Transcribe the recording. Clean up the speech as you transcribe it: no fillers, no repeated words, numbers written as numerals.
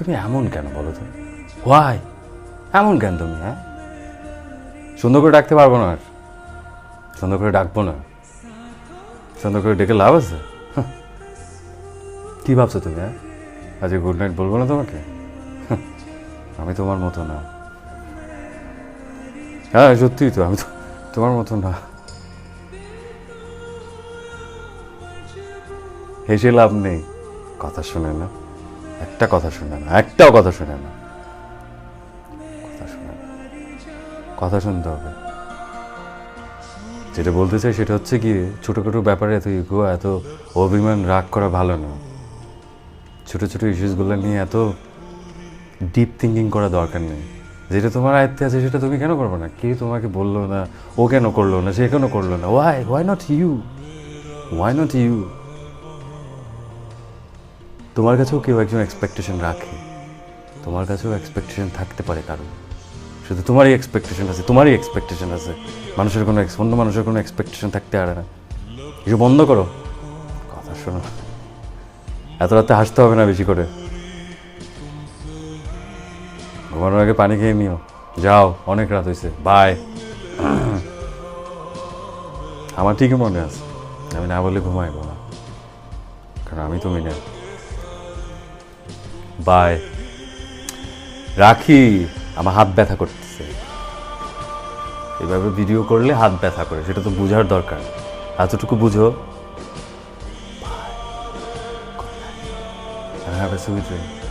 তুমি এমন কেন বলো তো? হোয়াই এমন কেন তুমি? হ্যাঁ, সুন্দর করে ডাকতে পারবো না আর? সুন্দর করে ডাকবো না? সুন্দর করে ডেকে লাভ আছে? কী ভাবছো তুমি? হ্যাঁ, আজকে গুড নাইট বলবো না তোমাকে? আমি তোমার মতো না। হ্যাঁ সত্যিই তো, আমি তো তোমার মতো না। হেসে লাভ নেই, কথা শুনে না, একটা কথা শুনে না, একটাও কথা শুনে না। কথা শুনে না, কথা শুনতে হবে। যেটা বলতে চাই সেটা হচ্ছে কি, ছোটোখাটো ব্যাপারে এত ইগো, এত অভিমান, রাগ করা ভালো না। ছোটো ছোটো ইস্যুসগুলো নিয়ে এত ডিপ থিঙ্কিং করা দরকার নেই। যেটা তোমার আয়ত্তে আছে সেটা তুমি কেন করবে না? কে তোমাকে বললো না? ও কেন করলো না? সে কেন করলো না? Why not you? Why not you? তোমার কাছেও কেউ একজন এক্সপেকটেশন রাখে, তোমার কাছেও এক্সপেকটেশন থাকতে পারে কারণ। শুধু তোমারই এক্সপেকটেশন আছে, তোমারই এক্সপেকটেশন আছে, মানুষের কোনো অন্য মানুষের কোনো এক্সপেকটেশন থাকতে পারে না। কিছু বন্ধ করো, কথা শোনো। এত রাতে হাসতে হবে না বেশি করে। ঘুমানোর আগে পানি খেয়ে নিও। যাও, অনেক রাত হয়েছে, বাই। আমার ঠিকই মনে আছে, আমি না বলে ঘুমাইব না, কারণ আমি তুমি না। বাই, রাখি। আমার হাত ব্যথা করতেছে, এভাবে ভিডিও করলে হাত ব্যথা করে, সেটা তো বোঝার দরকার। এতটুকু বুঝো। Have a sweet dream.